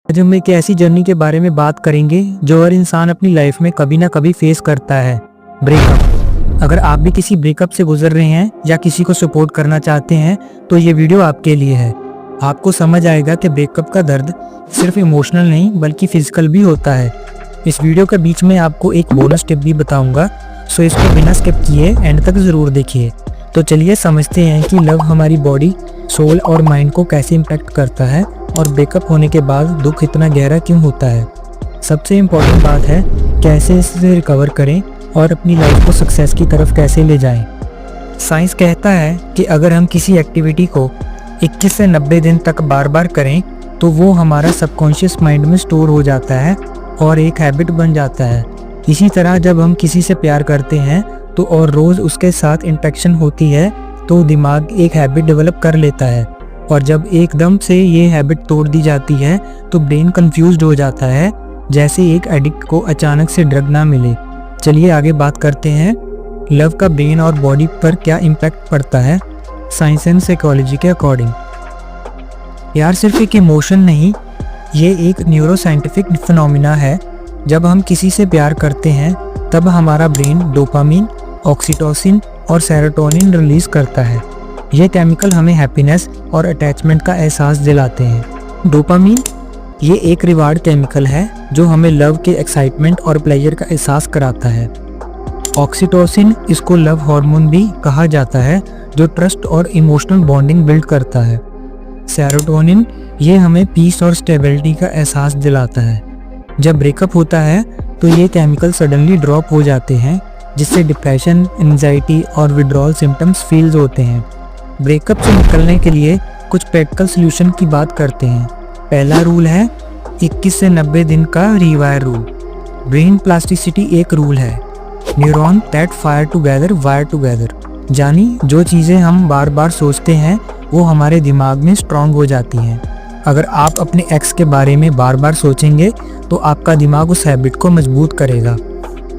आज हम एक ऐसी जर्नी के बारे में बात करेंगे जो हर इंसान अपनी लाइफ में कभी ना कभी फेस करता है, ब्रेकअप। अगर आप भी किसी ब्रेकअप से गुजर रहे हैं या किसी को सपोर्ट करना चाहते हैं तो ये वीडियो आपके लिए है। आपको समझ आएगा कि ब्रेकअप का दर्द सिर्फ इमोशनल नहीं बल्कि फिजिकल भी होता है। इस वीडियो के बीच में आपको एक बोनस टिप भी बताऊंगा, सो इसको बिना स्किप किए एंड तक ज़रूर देखिए। तो चलिए समझते हैं कि लव हमारी बॉडी, सोल और माइंड को कैसे इम्पैक्ट करता है और ब्रेकअप होने के बाद दुख इतना गहरा क्यों होता है। सबसे इम्पोर्टेंट बात है कैसे इससे रिकवर करें और अपनी लाइफ को सक्सेस की तरफ कैसे ले जाएं। साइंस कहता है कि अगर हम किसी एक्टिविटी को 21 से 90 दिन तक बार बार करें तो वो हमारा सबकॉन्शियस माइंड में स्टोर हो जाता है और एक हैबिट बन जाता है। इसी तरह जब हम किसी से प्यार करते हैं तो और रोज़ उसके साथ इंटरेक्शन होती है तो दिमाग एक हैबिट डेवलप कर लेता है, और जब एकदम से ये हैबिट तोड़ दी जाती है तो ब्रेन कंफ्यूज्ड हो जाता है, जैसे एक एडिक्ट को अचानक से ड्रग ना मिले। चलिए आगे बात करते हैं लव का ब्रेन और बॉडी पर क्या इम्पैक्ट पड़ता है साइंस एंड साइकोलॉजी के अकॉर्डिंग। यार सिर्फ एक इमोशन नहीं, ये एक न्यूरोसाइंटिफिक फिनोमिना है। जब हम किसी से प्यार करते हैं तब हमारा ब्रेन डोपामीन, ऑक्सीटोसिन और सेरोटोनिन रिलीज करता है। ये केमिकल हमें हैप्पीनेस और अटैचमेंट का एहसास दिलाते हैं। डोपामीन ये एक रिवार्ड केमिकल है जो हमें लव के एक्साइटमेंट और प्लेजर का एहसास कराता है। ऑक्सीटोसिन, इसको लव हार्मोन भी कहा जाता है, जो ट्रस्ट और इमोशनल बॉन्डिंग बिल्ड करता है। सेरोटोनिन ये हमें पीस और स्टेबिलिटी का एहसास दिलाता है। जब ब्रेकअप होता है तो ये केमिकल सडनली ड्रॉप हो जाते हैं, जिससे डिप्रेशन, एंजाइटी और विड्रॉल सिम्टम्स फील्स होते हैं। ब्रेकअप से निकलने के लिए कुछ प्रैक्टिकल सॉल्यूशन की बात करते हैं। पहला रूल है 21 से 90 दिन का रीवायर रूल। ब्रेन प्लास्टिसिटी एक रूल है, neuron that fire together wire together, यानी जो चीज़ें हम बार बार सोचते हैं वो हमारे दिमाग में स्ट्रांग हो जाती हैं। अगर आप अपने एक्स के बारे में बार बार सोचेंगे तो आपका दिमाग उस हैबिट को मजबूत करेगा,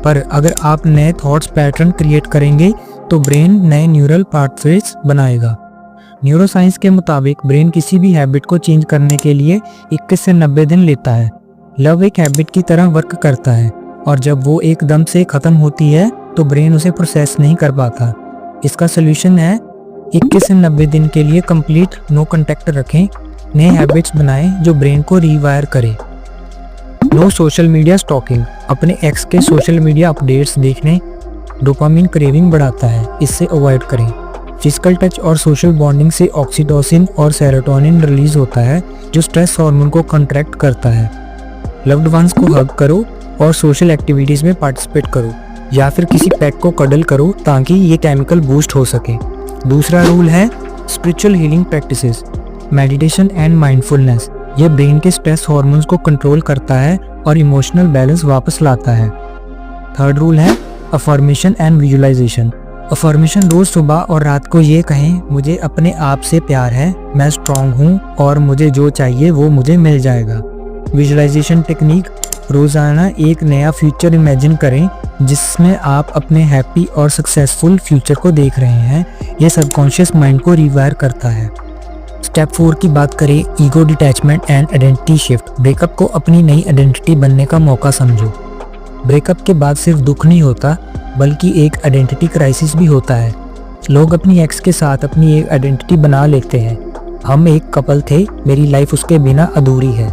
पर अगर आप नए थॉट्स पैटर्न क्रिएट करेंगे तो ब्रेन नए न्यूरल पाथवेज बनाएगा। न्यूरोसाइंस के मुताबिक ब्रेन किसी भी हैबिट को चेंज करने के लिए 21 से 90 दिन लेता है। लव एक हैबिट की तरह वर्क करता है और जब वो एकदम से ख़त्म होती है तो ब्रेन उसे प्रोसेस नहीं कर पाता। इसका सोल्यूशन है 21 से 90 दिन के लिए कंप्लीट नो कांटेक्ट रखें, नए हैबिट्स बनाएं जो ब्रेन को रीवायर करे। नो सोशल मीडिया स्टॉकिंग, अपने एक्स के सोशल मीडिया अपडेट्स देखने डोपामिन क्रेविंग बढ़ाता है, इससे अवॉइड करें। फिजिकल टच और सोशल बॉन्डिंग से ऑक्सीटोसिन और सेरोटोनिन रिलीज होता है, जो स्ट्रेस हार्मोन को कंट्रैक्ट करता है। लव्ड वंस को हग करो और सोशल एक्टिविटीज़ में पार्टिसिपेट करो, या फिर किसी पेट को कडल करो ताकि ये केमिकल बूस्ट हो सके। दूसरा रूल है spiritual healing practices, meditation and mindfulness. ये ब्रेन के स्ट्रेस हार्मोन्स को कंट्रोल करता है और इमोशनल बैलेंस वापस लाता है। थर्ड रूल है अफर्मेशन एंड विजुअलाइजेशन। अफर्मेशन रोज सुबह और रात को ये कहें, मुझे अपने आप से प्यार है, मैं स्ट्रांग हूँ और मुझे जो चाहिए वो मुझे मिल जाएगा। विजुअलाइजेशन टेक्निक, रोजाना एक नया फ्यूचर इमेजिन करें जिसमें आप अपने हैप्पी और सक्सेसफुल फ्यूचर को देख रहे हैं। ये सबकॉन्शियस माइंड को रिवायर करता है। स्टेप 4 की बात करें, ego detachment and identity shift. Breakup को अपनी नई आइडेंटिटी बनने का मौका समझो। ब्रेकअप के बाद सिर्फ दुख नहीं होता बल्कि एक आइडेंटिटी क्राइसिस भी होता है। लोग अपनी एक्स के साथ अपनी एक आइडेंटिटी बना लेते हैं। हम एक कपल थे, मेरी लाइफ उसके बिना अधूरी है।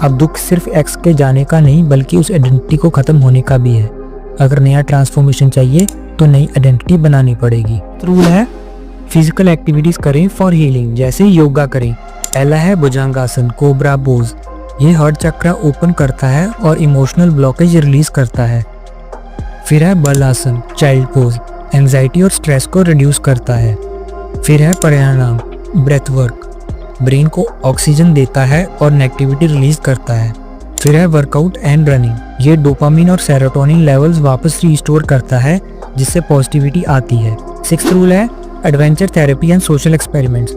अब दुख सिर्फ एक्स के जाने का नहीं बल्कि उस आइडेंटिटी को ख़त्म होने का भी है। अगर नया ट्रांसफॉर्मेशन चाहिए तो नई आइडेंटिटी बनानी पड़ेगी। रूल है फिजिकल एक्टिविटीज़ करें फॉर हीलिंग, जैसे योगा करें। पहला है भुजंगासन, कोबरा पोज। ये हार्ट चक्र ओपन करता है और इमोशनल ब्लॉकेज रिलीज करता है। फिर है बल आसन, चाइल्ड पोज, एंजाइटी और स्ट्रेस को रिड्यूस करता है। फिर है प्राणायाम, ब्रेथ वर्क, ब्रेन को ऑक्सीजन देता है और नेगेटिविटी रिलीज करता है। फिर है वर्कआउट एंड रनिंग, ये डोपामिन और सेरोटोनिन लेवल्स वापस रिस्टोर करता है, जिससे पॉजिटिविटी आती है। 6th रूल है adventure therapy and social experiments.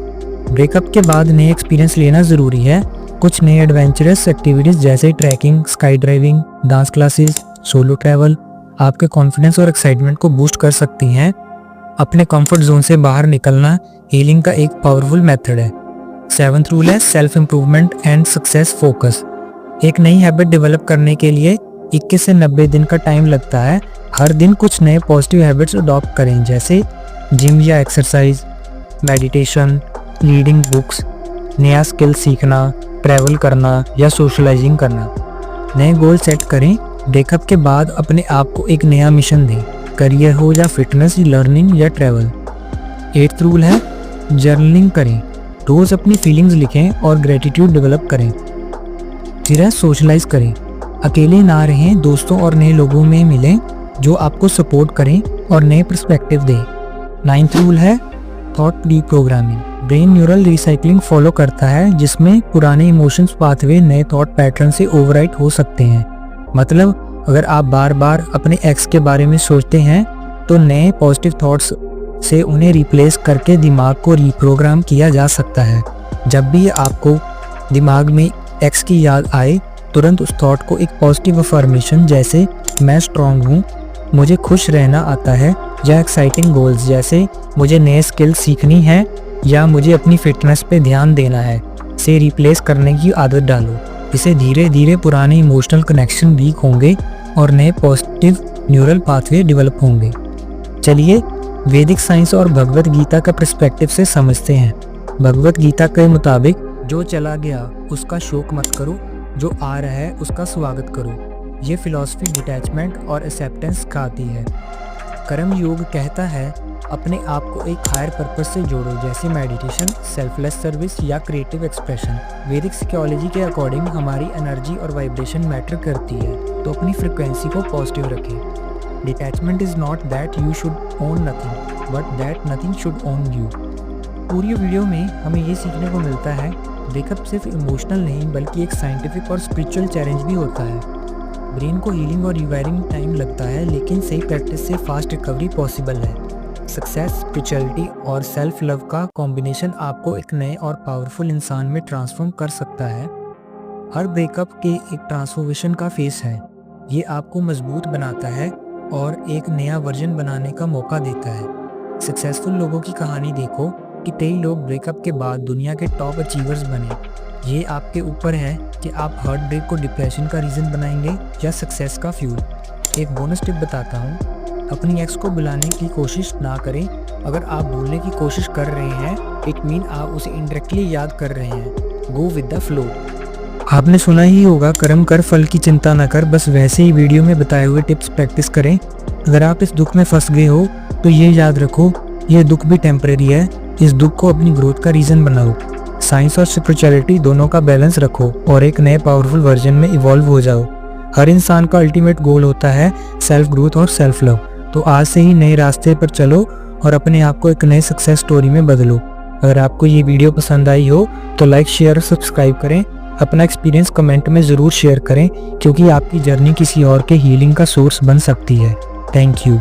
Breakup के बाद नए एक्सपीरियंस लेना ज़रूरी है। कुछ नए एडवेंचरस एक्टिविटीज़ जैसे trekking, sky driving, dance classes, solo travel आपके कॉन्फिडेंस और एक्साइटमेंट को बूस्ट कर सकती हैं। अपने कंफर्ट जोन से बाहर निकलना हीलिंग का एक पावरफुल मेथड है। 7th रूल है self improvement and success focus. एक नई हैबिट डेवलप करने के लिए 21 से 90 दिन का टाइम लगता है। हर दिन कुछ नए पॉजिटिव हैबिट्स अडॉप्ट करें, जैसे जिम या एक्सरसाइज, मेडिटेशन, रीडिंग बुक्स, नया स्किल सीखना, ट्रैवल करना या सोशलाइजिंग करना। नए गोल सेट करें। ब्रेकअप के बाद अपने आप को एक नया मिशन दें, करियर हो या फिटनेस, लर्निंग या ट्रैवल। 8th रूल है जर्नलिंग करें। रोज अपनी फीलिंग्स लिखें और ग्रेटिट्यूड डेवलप करें। फिर है सोशलाइज करें। अकेले ना रहें, दोस्तों और नए लोगों में मिलें जो आपको सपोर्ट करें और नए पर्सपेक्टिव दें। 9th रूल है thought reprogramming. Brain neural recycling follow करता है, जिसमें पुराने इमोशंस पाथवे नए थॉट पैटर्न से ओवरराइट हो सकते हैं। मतलब अगर आप बार बार अपने एक्स के बारे में सोचते हैं तो नए पॉजिटिव थॉट्स से उन्हें रिप्लेस करके दिमाग को रीप्रोग्राम किया जा सकता है। जब भी आपको दिमाग में एक्स की याद आए, तुरंत उस थॉट को एक पॉजिटिव अफर्मेशन जैसे मैं स्ट्रांग हूँ, मुझे खुश रहना आता है, या एक्साइटिंग गोल्स जैसे मुझे नए स्किल सीखनी है या मुझे अपनी फिटनेस पे ध्यान देना है से रिप्लेस करने की आदत डालो। इससे धीरे धीरे पुराने इमोशनल कनेक्शन वीक होंगे और नए पॉजिटिव न्यूरल पाथवे डेवलप होंगे। चलिए वैदिक साइंस और भगवत गीता का पर्सपेक्टिव से समझते हैं। भगवत गीता के मुताबिक जो चला गया उसका शोक मत करो, जो आ रहा है उसका स्वागत करो। ये फिलॉसफी डिटैचमेंट और एक्सेप्टेंस सिखाती है। कर्म योग कहता है अपने आप को एक हायर पर्पस से जोड़ो, जैसे मेडिटेशन, सेल्फलेस सर्विस या क्रिएटिव एक्सप्रेशन। वैदिक साइकोलॉजी के अकॉर्डिंग हमारी एनर्जी और वाइब्रेशन मैटर करती है, तो अपनी फ्रिक्वेंसी को पॉजिटिव रखें। Detachment is not that you should own nothing, but that nothing should own you. पूरी वीडियो में हमें ये सीखने को मिलता है ब्रेकअप सिर्फ इमोशनल नहीं बल्कि एक साइंटिफिक और स्पिरिचुअल चैलेंज भी होता है। ब्रेन को हीलिंग और रिवायरिंग टाइम लगता है, लेकिन सही प्रैक्टिस से फास्ट रिकवरी पॉसिबल है। सक्सेस, स्पिरिचुअलिटी और सेल्फ लव का कॉम्बिनेशन आपको एक नए और पावरफुल इंसान में ट्रांसफॉर्म कर सकता है। हर ब्रेकअप के एक ट्रांसफॉर्मेशन का फेस है। ये आपको मजबूत बनाता है और एक नया वर्जन बनाने का मौका देता है। सक्सेसफुल लोगों की कहानी देखो कि कई लोग ब्रेकअप के बाद दुनिया के टॉप अचीवर्स बने। ये आपके ऊपर है कि आप हार्ट ब्रेक को डिप्रेशन का रीज़न बनाएंगे या सक्सेस का फ्यूल। एक बोनस टिप बताता हूँ, अपनी एक्स को बुलाने की कोशिश ना करें। अगर आप भूलने की कोशिश कर रहे हैं, इट मीन आप उसे इनडायरेक्टली याद कर रहे हैं। Go with the flow. आपने सुना ही होगा, कर्म कर फल की चिंता न कर। बस वैसे ही वीडियो में बताए हुए टिप्स प्रैक्टिस करें। अगर आप इस दुख में फंस गए हो तो ये याद रखो, ये दुख भी टेम्परेरी है। इस दुख को अपनी ग्रोथ का रीज़न बनाओ। साइंस और स्पिरिचुअलिटी दोनों का बैलेंस रखो और एक नए पावरफुल वर्जन में इवॉल्व हो जाओ। हर इंसान का अल्टीमेट गोल होता है सेल्फ ग्रोथ और सेल्फ लव। तो आज से ही नए रास्ते पर चलो और अपने आप को एक नए सक्सेस स्टोरी में बदलो। अगर आपको ये वीडियो पसंद आई हो तो लाइक, शेयर और सब्सक्राइब करें। अपना एक्सपीरियंस कमेंट में ज़रूर शेयर करें, क्योंकि आपकी जर्नी किसी और के हीलिंग का सोर्स बन सकती है। Thank you.